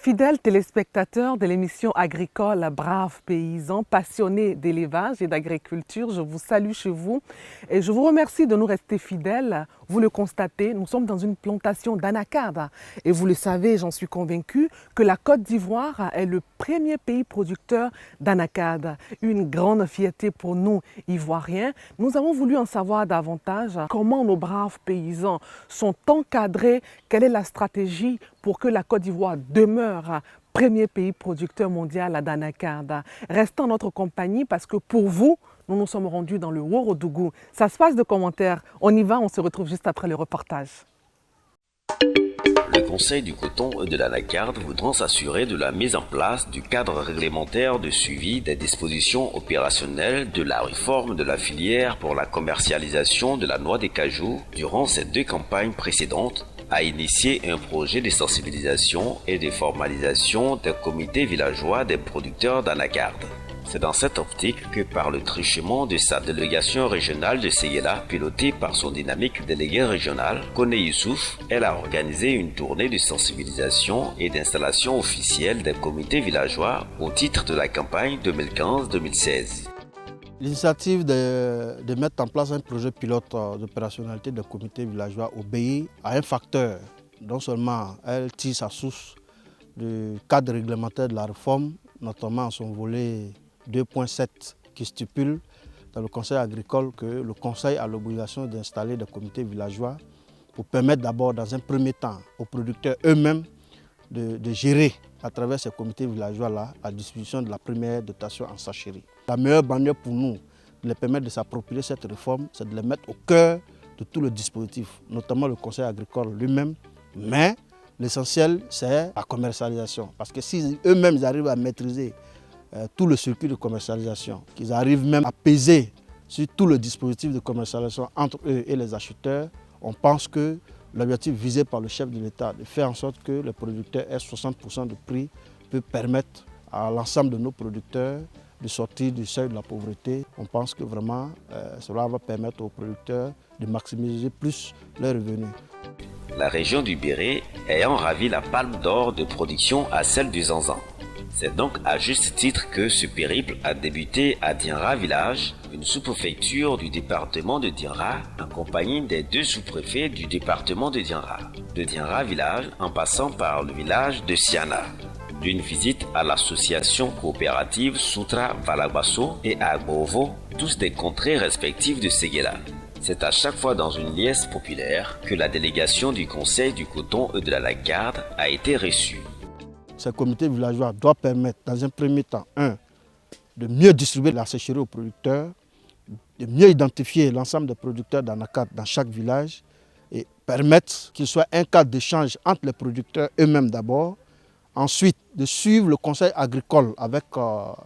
Fidèles téléspectateurs de l'émission agricole Braves paysans, passionnés d'élevage et d'agriculture, je vous salue chez vous et je vous remercie de nous rester fidèles. Vous le constatez, nous sommes dans une plantation d'anacarde et vous le savez, j'en suis convaincue, que la Côte d'Ivoire est le premier pays producteur d'anacarde. Une grande fierté pour nous, Ivoiriens. Nous avons voulu en savoir davantage comment nos braves paysans sont encadrés, quelle est la stratégie pour que la Côte d'Ivoire demeure premier pays producteur mondial d'anacarde. Restez en notre compagnie parce que pour vous, nous nous sommes rendus dans le Ouorodougou. Ça se passe de commentaires. On y va, on se retrouve juste après le reportage. Le Conseil du coton et de l'anacarde voudront s'assurer de la mise en place du cadre réglementaire de suivi des dispositions opérationnelles de la réforme de la filière pour la commercialisation de la noix des cajous durant ces deux campagnes précédentes, a initié un projet de sensibilisation et de formalisation des comités villageois des producteurs d'anacarde. C'est dans cette optique que par le truchement de sa délégation régionale de Séguéla, pilotée par son dynamique délégué régional, Koné Youssouf, elle a organisé une tournée de sensibilisation et d'installation officielle des comités villageois au titre de la campagne 2015-2016. L'initiative de mettre en place un projet pilote d'opérationnalité des comités villageois obéit à un facteur. Non seulement elle tire sa source du cadre réglementaire de la réforme, notamment en son volet 2.7 qui stipule dans le conseil agricole que le conseil a l'obligation d'installer des comités villageois pour permettre d'abord dans un premier temps aux producteurs eux-mêmes de gérer à travers ces comités villageois-là la distribution de la première dotation en sachet. La meilleure manière pour nous de les permettre de s'approprier cette réforme, c'est de les mettre au cœur de tout le dispositif, notamment le conseil agricole lui-même. Mais l'essentiel, c'est la commercialisation. Parce que si eux-mêmes arrivent à maîtriser tout le circuit de commercialisation, qu'ils arrivent même à peser sur tout le dispositif de commercialisation entre eux et les acheteurs, on pense que l'objectif visé par le chef de l'État de faire en sorte que les producteurs aient 60% de prix peut permettre à l'ensemble de nos producteurs de sortir du seuil de la pauvreté. On pense que vraiment cela va permettre aux producteurs de maximiser plus leurs revenus. La région du Béret ayant ravi la palme d'or de production à celle du Zanzan. C'est donc à juste titre que ce périple a débuté à Dinra village, une sous-préfecture du département de Dinra, en compagnie des deux sous-préfets du département de Dinra. De Dinra village en passant par le village de Siana. D'une visite à l'association coopérative Soutra Valagbasso et à Bovo, tous des contrées respectives de Séguéla. C'est à chaque fois dans une liesse populaire que la délégation du Conseil du coton et de l'anacarde a été reçue. Ces comités villageois doivent permettre, dans un premier temps, de mieux distribuer la sécherie aux producteurs, de mieux identifier l'ensemble des producteurs d'anacarde dans chaque village et permettre qu'il soit un cadre d'échange entre les producteurs eux-mêmes d'abord. Ensuite, de suivre le conseil agricole avec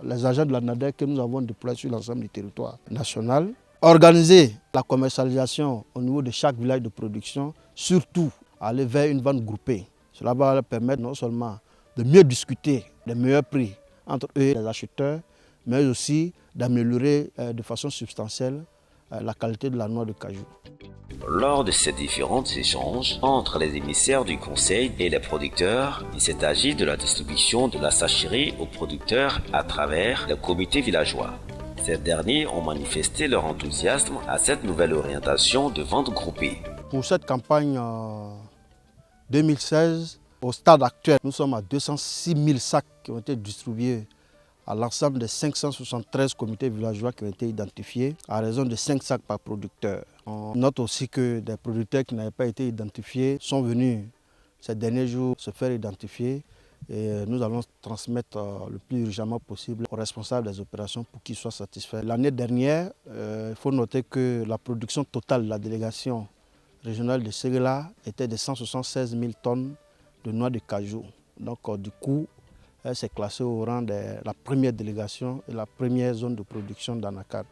les agents de la NADEC que nous avons déployés sur l'ensemble du territoire national. Organiser la commercialisation au niveau de chaque village de production, surtout aller vers une vente groupée. Cela va leur permettre non seulement de mieux discuter des meilleurs prix entre eux et les acheteurs, mais aussi d'améliorer de façon substantielle la qualité de la noix de cajou. Lors de ces différents échanges entre les émissaires du conseil et les producteurs, il s'est agi de la distribution de la sachet aux producteurs à travers les comités villageois. Ces derniers ont manifesté leur enthousiasme à cette nouvelle orientation de vente groupée. Pour cette campagne 2016, au stade actuel, nous sommes à 206 000 sacs qui ont été distribués à l'ensemble des 573 comités villageois qui ont été identifiés à raison de 5 sacs par producteur. On note aussi que des producteurs qui n'avaient pas été identifiés sont venus ces derniers jours se faire identifier et nous allons transmettre le plus urgemment possible aux responsables des opérations pour qu'ils soient satisfaits. L'année dernière, il faut noter que la production totale de la délégation régionale de Séguéla était de 176 000 tonnes de noix de cajou. Donc du coup, elle s'est classée au rang de la première délégation et la première zone de production d'anacarde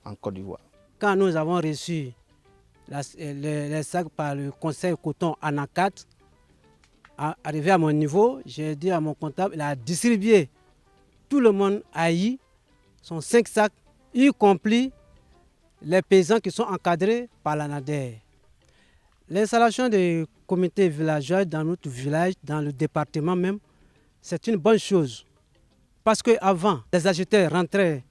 en Côte d'Ivoire. Quand nous avons reçu les sacs par le conseil coton anacarde, arrivé à mon niveau, j'ai dit à mon comptable, il a distribué. Tout le monde a eu son 5 sacs, y compris les paysans qui sont encadrés par la NADER. L'installation des comités villageois dans notre village, dans le département même, c'est une bonne chose. Parce qu'avant, les acheteurs rentraient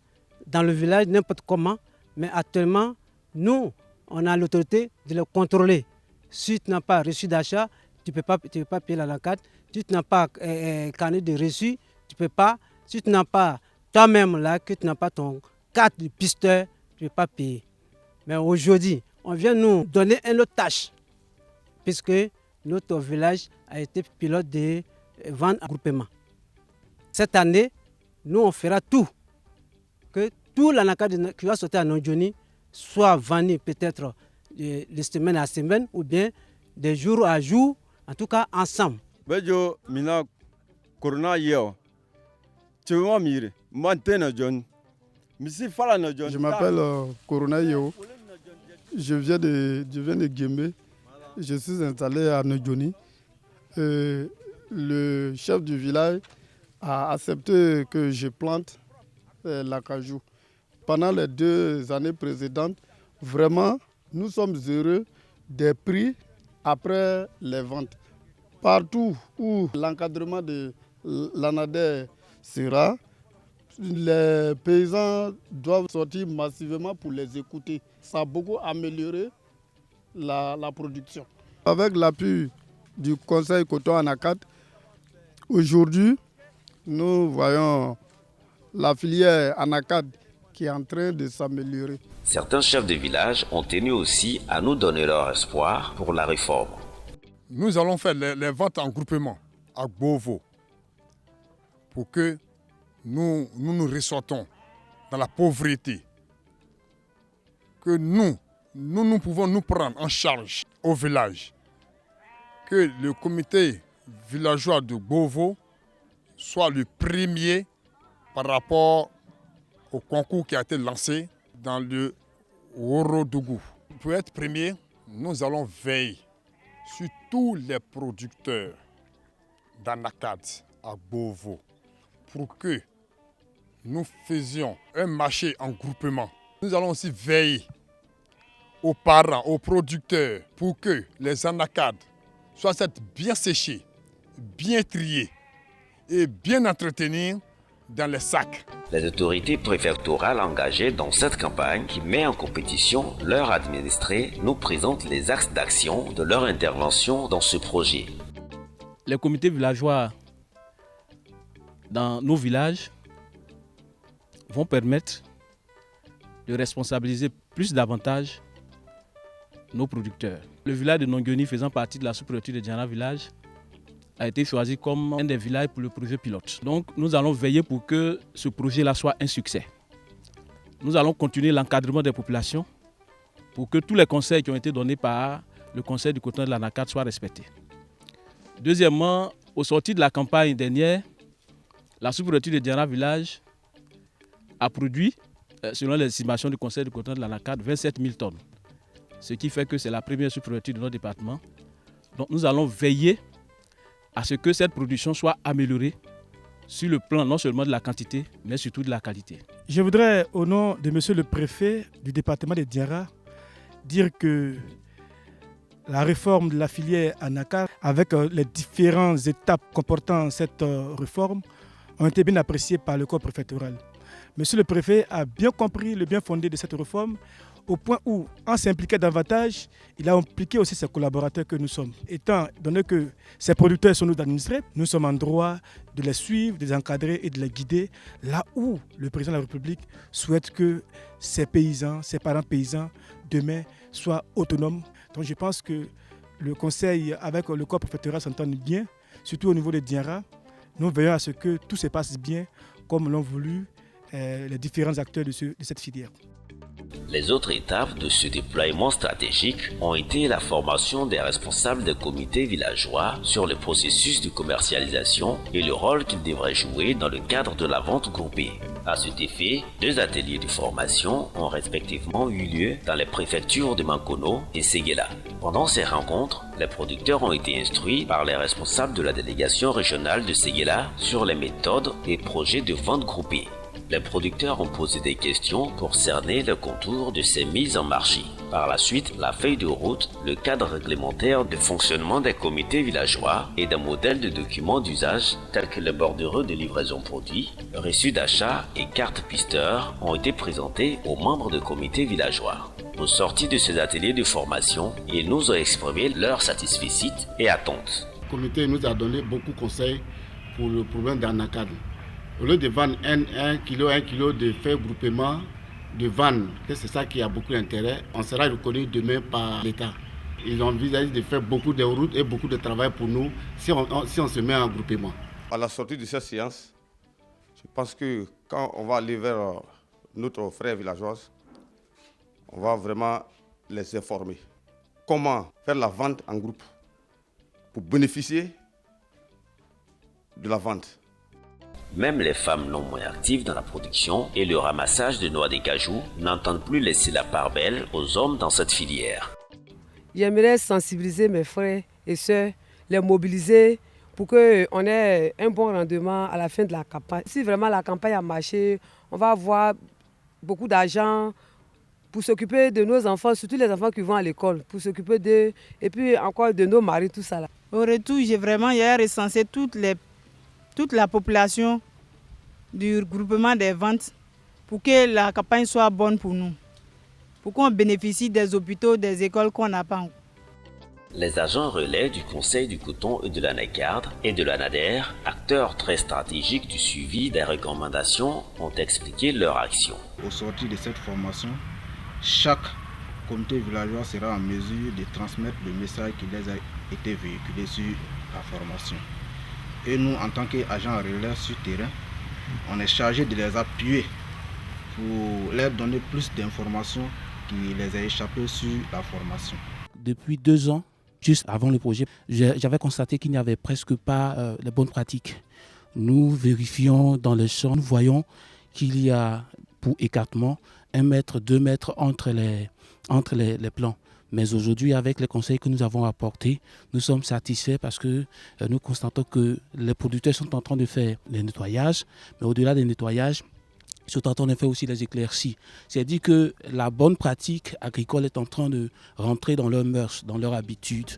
dans le village n'importe comment, mais actuellement, nous, on a l'autorité de le contrôler. Si tu n'as pas reçu d'achat, tu ne peux pas payer la carte. Si tu n'as pas carnet de reçu, tu ne peux pas. Si tu n'as pas toi-même là, que tu n'as pas ton carte de pisteur, tu ne peux pas payer. Mais aujourd'hui, on vient nous donner une autre tâche, puisque notre village a été pilote de vente en groupement. Cette année, nous, on fera tout, que tout l'anacarde qui va sortir à Nondioni soit vendu peut-être de semaine à semaine ou bien de jour à jour, en tout cas ensemble. Je m'appelle Corona Yeo. Je viens de Guémé. Je suis installé à Nodjoni. Le chef du village a accepté que je plante l'acajou. Pendant les 2 années précédentes, vraiment, nous sommes heureux des prix après les ventes. Partout où l'encadrement de l'ANADER sera, les paysans doivent sortir massivement pour les écouter. Ça a beaucoup amélioré la production. Avec l'appui du Conseil Coton Anacat, aujourd'hui, nous voyons la filière Anacat qui est en train de s'améliorer. Certains chefs de village ont tenu aussi à nous donner leur espoir pour la réforme. Nous allons faire les ventes en groupement à Bovo pour que nous ressortons dans la pauvreté. Que nous pouvons nous prendre en charge au village. Que le comité villageois de Bovo soit le premier par rapport au concours qui a été lancé dans le Horodougou. Pour être premier, nous allons veiller sur tous les producteurs d'anacarde à Bovo pour que nous faisions un marché en groupement. Nous allons aussi veiller aux parents, aux producteurs pour que les anacardes soient bien séchées, bien triées et bien entretenues dans les sacs. Les autorités préfectorales engagées dans cette campagne qui met en compétition leurs administrés nous présentent les axes d'action de leur intervention dans ce projet. Les comités villageois dans nos villages vont permettre de responsabiliser plus davantage nos producteurs. Le village de Nondioni, faisant partie de la sous-préfecture de Diana Village, a été choisi comme un des villages pour le projet pilote. Donc nous allons veiller pour que ce projet-là soit un succès. Nous allons continuer l'encadrement des populations pour que tous les conseils qui ont été donnés par le conseil du coton de l'Anacarde soient respectés. Deuxièmement, au sortir de la campagne dernière, la sous-préfecture de Diana Village a produit, selon les estimations du conseil du coton de l'Anacarde, 27 000 tonnes. Ce qui fait que c'est la première sous-préfecture de notre département. Donc nous allons veiller à ce que cette production soit améliorée sur le plan non seulement de la quantité, mais surtout de la qualité. Je voudrais, au nom de monsieur le préfet du département de Diarra, dire que la réforme de la filière anacarde, avec les différentes étapes comportant cette réforme, ont été bien appréciées par le corps préfectoral. Monsieur le préfet a bien compris le bien fondé de cette réforme, au point où, en s'impliquant davantage, il a impliqué aussi ses collaborateurs que nous sommes. Étant donné que ces producteurs sont nos administrés, nous sommes en droit de les suivre, de les encadrer et de les guider là où le président de la République souhaite que ces paysans, ces parents paysans, demain, soient autonomes. Donc je pense que le conseil avec le corps préfectoral s'entendent bien, surtout au niveau de Diarra. Nous veillons à ce que tout se passe bien comme l'ont voulu les différents acteurs de cette filière. Les autres étapes de ce déploiement stratégique ont été la formation des responsables des comités villageois sur le processus de commercialisation et le rôle qu'ils devraient jouer dans le cadre de la vente groupée. À cet effet, 2 ateliers de formation ont respectivement eu lieu dans les préfectures de Mankono et Séguéla. Pendant ces rencontres, les producteurs ont été instruits par les responsables de la délégation régionale de Séguéla sur les méthodes et projets de vente groupée. Les producteurs ont posé des questions pour cerner le contour de ces mises en marché. Par la suite, la feuille de route, le cadre réglementaire de fonctionnement des comités villageois et des modèles de documents d'usage tels que les bordereaux de livraison produits, reçus d'achat et cartes pisteurs ont été présentés aux membres de comités villageois. Au sorti de ces ateliers de formation, ils nous ont exprimé leur satisfecit et attentes. Le comité nous a donné beaucoup de conseils pour le problème d'anacarde. Au lieu de vendre 1 kilo de feuilles groupement, de vendre, que c'est ça qui a beaucoup d'intérêt, on sera reconnu demain par l'État. Ils ont envisagé de faire beaucoup de routes et beaucoup de travail pour nous si on se met en groupement. À la sortie de cette séance, je pense que quand on va aller vers notre frère villageois, on va vraiment les informer. Comment faire la vente en groupe pour bénéficier de la vente. Même les femmes non moins actives dans la production et le ramassage de noix de cajou n'entendent plus laisser la part belle aux hommes dans cette filière. J'aimerais sensibiliser mes frères et sœurs, les mobiliser pour qu'on ait un bon rendement à la fin de la campagne. Si vraiment la campagne a marché, on va avoir beaucoup d'argent pour s'occuper de nos enfants, surtout les enfants qui vont à l'école, pour s'occuper d'eux et puis encore de nos maris, tout ça là. Au retour, j'ai recensé toute la population du groupement des ventes pour que la campagne soit bonne pour nous, pour qu'on bénéficie des hôpitaux, des écoles qu'on n'a pas. Les agents relais du Conseil du coton et de l'anacarde et de l'ANADER, acteurs très stratégiques du suivi des recommandations, ont expliqué leur action. Au sortir de cette formation, chaque comité villageois sera en mesure de transmettre le message qui les a été véhiculé sur la formation. Et nous, en tant qu'agents relais sur terrain, on est chargé de les appuyer pour leur donner plus d'informations qui les a échappées sur la formation. Depuis 2 ans, juste avant le projet, j'avais constaté qu'il n'y avait presque pas les bonnes pratiques. Nous vérifions dans les champs, nous voyons qu'il y a pour écartement 1 mètre, 2 mètres entre les plants. Mais aujourd'hui, avec les conseils que nous avons apportés, nous sommes satisfaits parce que nous constatons que les producteurs sont en train de faire les nettoyages. Mais au-delà des nettoyages, ils sont en train de faire aussi les éclaircies. C'est-à-dire que la bonne pratique agricole est en train de rentrer dans leurs mœurs, dans leurs habitudes.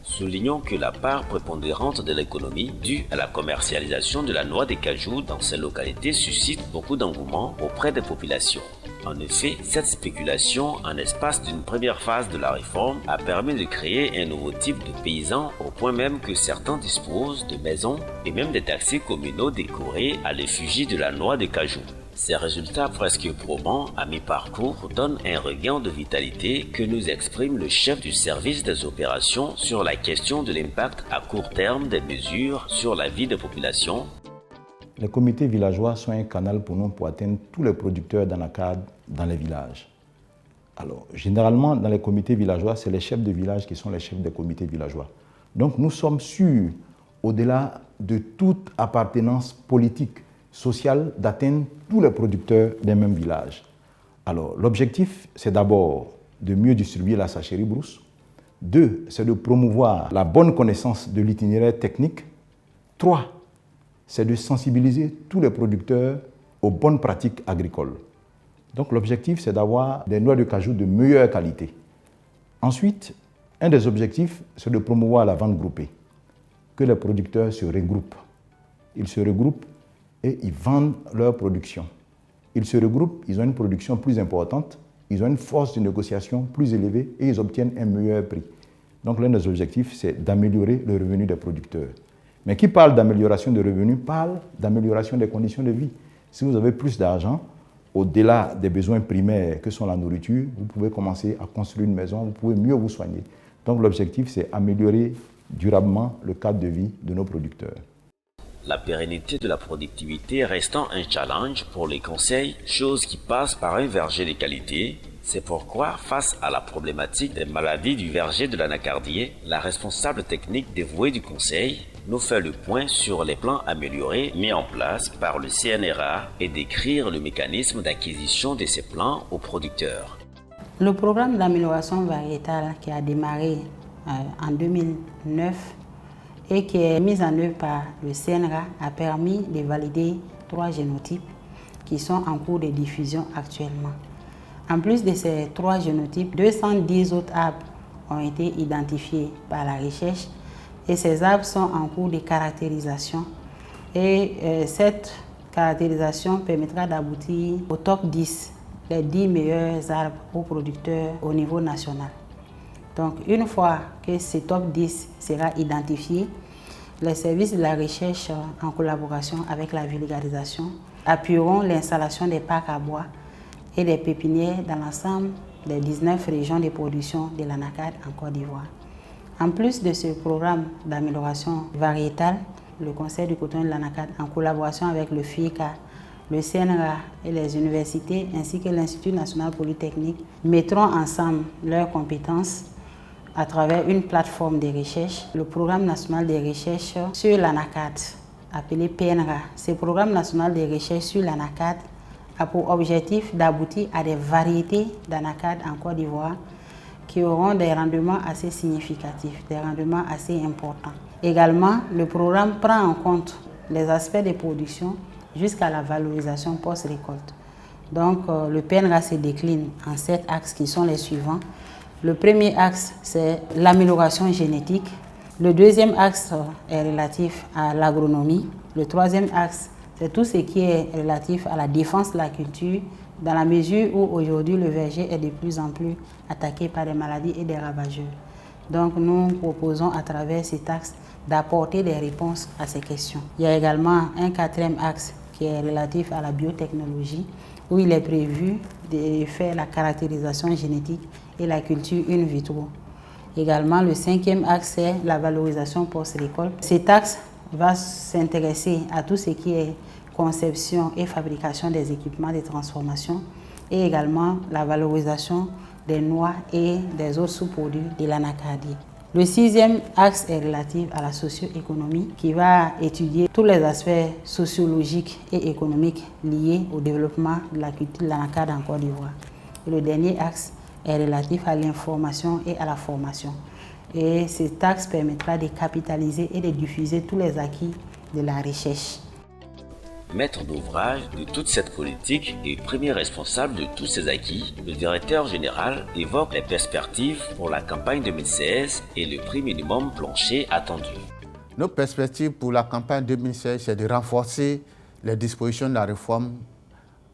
Soulignons que la part prépondérante de l'économie due à la commercialisation de la noix de cajou dans ces localités suscite beaucoup d'engouement auprès des populations. En effet, cette spéculation en espace d'une première phase de la réforme a permis de créer un nouveau type de paysans au point même que certains disposent de maisons et même des taxis communaux décorés à l'effigie de la noix de cajou. Ces résultats presque probants à mi-parcours donnent un regain de vitalité que nous exprime le chef du service des opérations sur la question de l'impact à court terme des mesures sur la vie des populations. Les comités villageois sont un canal pour nous pour atteindre tous les producteurs d'anacarde dans les villages. Alors, généralement, dans les comités villageois, c'est les chefs de village qui sont les chefs des comités villageois. Donc, nous sommes sûrs, au-delà de toute appartenance politique, sociale, d'atteindre tous les producteurs des mêmes villages. Alors, l'objectif, c'est d'abord de mieux distribuer la sachérie brousse. 2, c'est de promouvoir la bonne connaissance de l'itinéraire technique. 3, c'est de sensibiliser tous les producteurs aux bonnes pratiques agricoles. Donc l'objectif, c'est d'avoir des noix de cajou de meilleure qualité. Ensuite, un des objectifs, c'est de promouvoir la vente groupée. Que les producteurs se regroupent. Ils se regroupent et ils vendent leur production. Ils se regroupent, ils ont une production plus importante, ils ont une force de négociation plus élevée et ils obtiennent un meilleur prix. Donc l'un des objectifs, c'est d'améliorer le revenu des producteurs. Mais qui parle d'amélioration de revenus parle d'amélioration des conditions de vie. Si vous avez plus d'argent, au-delà des besoins primaires que sont la nourriture, vous pouvez commencer à construire une maison, vous pouvez mieux vous soigner. Donc l'objectif, c'est améliorer durablement le cadre de vie de nos producteurs. La pérennité de la productivité restant un challenge pour les conseils, chose qui passe par un verger de qualité. C'est pourquoi, face à la problématique des maladies du verger de l'anacardier, la responsable technique dévouée du conseil nous fait le point sur les plans améliorés mis en place par le CNRA et décrire le mécanisme d'acquisition de ces plans aux producteurs. Le programme d'amélioration variétale qui a démarré en 2009 et qui est mis en œuvre par le CNRA a permis de valider 3 génotypes qui sont en cours de diffusion actuellement. En plus de ces 3 génotypes, 210 autres arbres ont été identifiés par la recherche et ces arbres sont en cours de caractérisation. Et cette caractérisation permettra d'aboutir au top 10, les 10 meilleurs arbres aux producteurs au niveau national. Donc une fois que ce top 10 sera identifié, les services de la recherche en collaboration avec la vulgarisation appuieront l'installation des parcs à bois et des pépinières dans l'ensemble des 19 régions de production de l'anacarde en Côte d'Ivoire. En plus de ce programme d'amélioration variétale, le Conseil du coton et de l'anacarde, en collaboration avec le FICA, le CNRA et les universités, ainsi que l'Institut national polytechnique, mettront ensemble leurs compétences à travers une plateforme de recherche, le Programme national de recherche sur l'anacarde, appelé PNRA. Ce Programme national de recherche sur l'anacarde a pour objectif d'aboutir à des variétés d'anacarde en Côte d'Ivoire qui auront des rendements assez significatifs, des rendements assez importants. Également, le programme prend en compte les aspects de production jusqu'à la valorisation post-récolte. Donc, le PNRA se décline en 7 axes qui sont les suivants. Le premier axe, c'est l'amélioration génétique. Le deuxième axe est relatif à l'agronomie. Le troisième axe, c'est tout ce qui est relatif à la défense de la culture, dans la mesure où aujourd'hui le verger est de plus en plus attaqué par des maladies et des ravageurs. Donc nous proposons à travers cet axe d'apporter des réponses à ces questions. Il y a également un 4e axe qui est relatif à la biotechnologie, où il est prévu de faire la caractérisation génétique et la culture in vitro. Également, le 5e axe, c'est la valorisation post-récolte. Cet axe va s'intéresser à tout ce qui est conception et fabrication des équipements de transformation et également la valorisation des noix et des autres sous-produits de l'anacardie. Le 6e axe est relatif à la socio-économie qui va étudier tous les aspects sociologiques et économiques liés au développement de la culture de l'anacarde en Côte d'Ivoire. Et le dernier axe est relatif à l'information et à la formation. Et cet axe permettra de capitaliser et de diffuser tous les acquis de la recherche. Maître d'ouvrage de toute cette politique et premier responsable de tous ces acquis, le directeur général évoque les perspectives pour la campagne 2016 et le prix minimum plancher attendu. Nos perspectives pour la campagne 2016, c'est de renforcer les dispositions de la réforme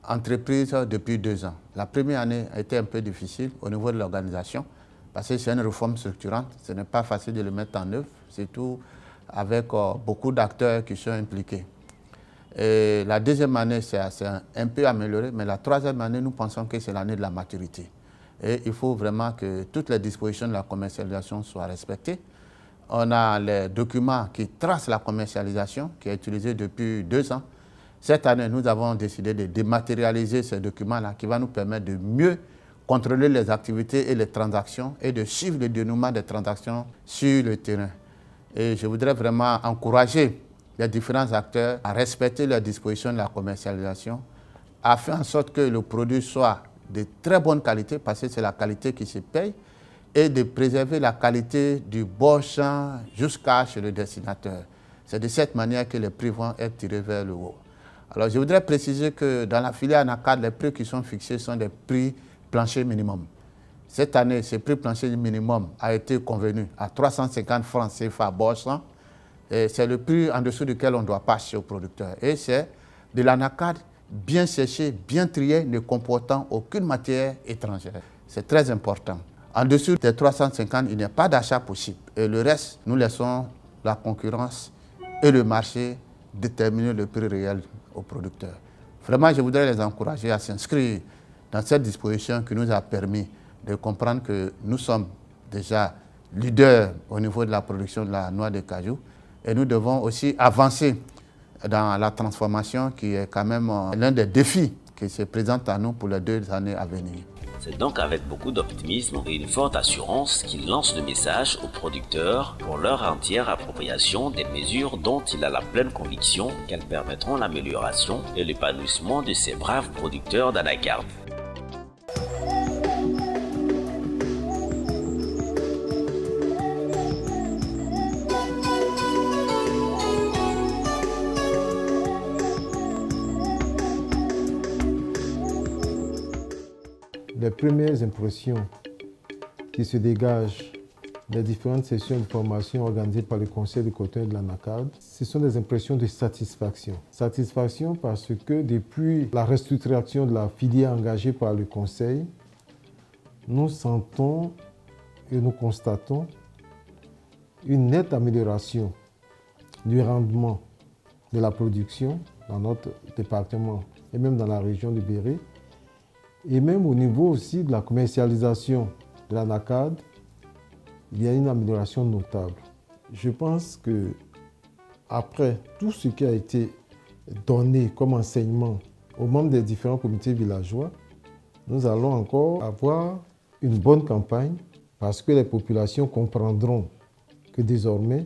entreprise depuis 2 ans. La première année a été un peu difficile au niveau de l'organisation parce que c'est une réforme structurante. Ce n'est pas facile de le mettre en œuvre, surtout avec beaucoup d'acteurs qui sont impliqués. Et la deuxième année, c'est un peu amélioré, mais la troisième année, nous pensons que c'est l'année de la maturité. Et il faut vraiment que toutes les dispositions de la commercialisation soient respectées. On a les documents qui tracent la commercialisation, qui est utilisé depuis 2 ans. Cette année, nous avons décidé de dématérialiser ces documents-là, qui va nous permettre de mieux contrôler les activités et les transactions et de suivre le dénouement des transactions sur le terrain. Et je voudrais vraiment encourager les différents acteurs à respecter les dispositions de la commercialisation, à faire en sorte que le produit soit de très bonne qualité, parce que c'est la qualité qui se paye, et de préserver la qualité du bon champ jusqu'à chez le destinateur. C'est de cette manière que les prix vont être tirés vers le haut. Alors je voudrais préciser que dans la filière anacarde, les prix qui sont fixés sont des prix planchers minimum. Cette année, ce prix plancher minimum a été convenu à 350 francs CFA bon champ. C'est le prix en dessous duquel on doit pas acheter aux producteurs. Et c'est de l'anacarde bien séchée, bien triée, ne comportant aucune matière étrangère. C'est très important. En dessous des 350, il n'y a pas d'achat possible. Et le reste, nous laissons la concurrence et le marché déterminer le prix réel aux producteurs. Vraiment, je voudrais les encourager à s'inscrire dans cette disposition qui nous a permis de comprendre que nous sommes déjà leaders au niveau de la production de la noix de cajou. Et nous devons aussi avancer dans la transformation qui est quand même l'un des défis qui se présentent à nous pour les 2 années à venir. C'est donc avec beaucoup d'optimisme et une forte assurance qu'il lance le message aux producteurs pour leur entière appropriation des mesures dont il a la pleine conviction qu'elles permettront l'amélioration et l'épanouissement de ces braves producteurs d'anacarde. les premières impressions qui se dégagent des différentes sessions de formation organisées par le Conseil de coton et de l'ANACAD, ce sont des impressions de satisfaction. Satisfaction parce que depuis la restructuration de la filière engagée par le Conseil, nous sentons et nous constatons une nette amélioration du rendement de la production dans notre département et même dans la région du Béret, et même au niveau aussi de la commercialisation de l'ANACAD, il y a une amélioration notable. Je pense que après tout ce qui a été donné comme enseignement aux membres des différents comités villageois, nous allons encore avoir une bonne campagne parce que les populations comprendront que désormais,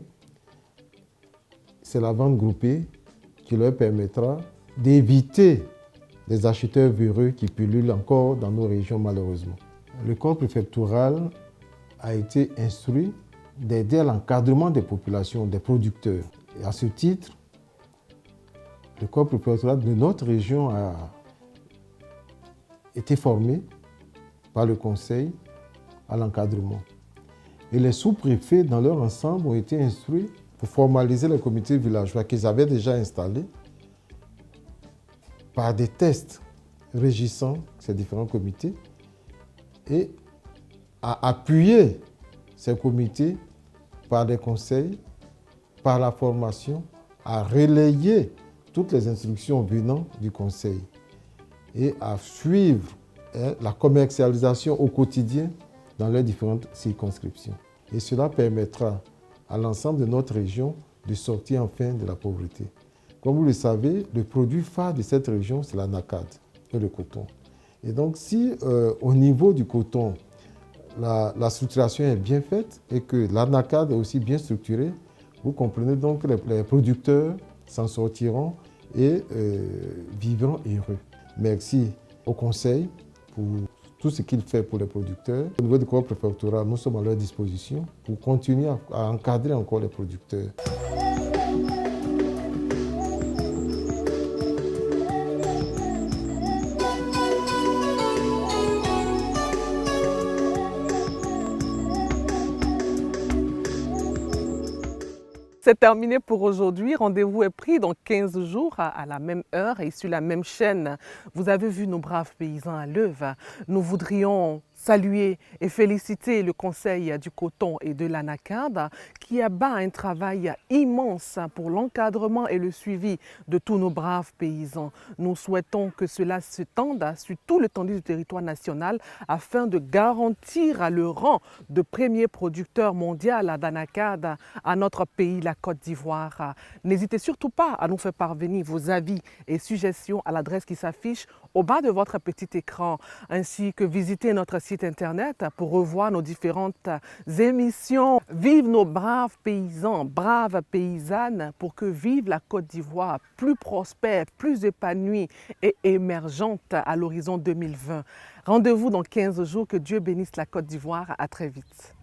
c'est la vente groupée qui leur permettra d'éviter les acheteurs véreux qui pullulent encore dans nos régions malheureusement. Le corps préfectoral a été instruit d'aider à l'encadrement des populations, des producteurs. Et à ce titre, le corps préfectoral de notre région a été formé par le Conseil à l'encadrement. Et les sous-préfets, dans leur ensemble, ont été instruits pour formaliser les comités villageois qu'ils avaient déjà installés par des tests régissant ces différents comités et à appuyer ces comités par des conseils, par la formation, à relayer toutes les instructions venant du conseil et à suivre la commercialisation au quotidien dans les différentes circonscriptions. Et cela permettra à l'ensemble de notre région de sortir enfin de la pauvreté. Comme vous le savez, le produit phare de cette région, c'est l'ANACAD et le coton. Et donc, si au niveau du coton, la structuration est bien faite et que l'ANACAD est aussi bien structurée, vous comprenez donc que les producteurs s'en sortiront et vivront heureux. Merci au Conseil pour tout ce qu'il fait pour les producteurs. Au niveau du corps préfectoral, nous sommes à leur disposition pour continuer à encadrer encore les producteurs. C'est terminé pour aujourd'hui. Rendez-vous est pris dans 15 jours à la même heure et sur la même chaîne. Vous avez vu nos braves paysans à l'œuvre. Nous voudrions saluer et féliciter le Conseil du coton et de l'ANACAD qui abat un travail immense pour l'encadrement et le suivi de tous nos braves paysans. Nous souhaitons que cela se tende sur tout l'étendue du territoire national afin de garantir le rang de premier producteur mondial d'ANACAD à notre pays, la Côte d'Ivoire. N'hésitez surtout pas à nous faire parvenir vos avis et suggestions à l'adresse qui s'affiche au bas de votre petit écran, ainsi que visiter notre site internet pour revoir nos différentes émissions. Vive nos braves paysans, braves paysannes, pour que vive la Côte d'Ivoire plus prospère, plus épanouie et émergente à l'horizon 2020. Rendez-vous dans 15 jours. Que Dieu bénisse la Côte d'Ivoire. À très vite.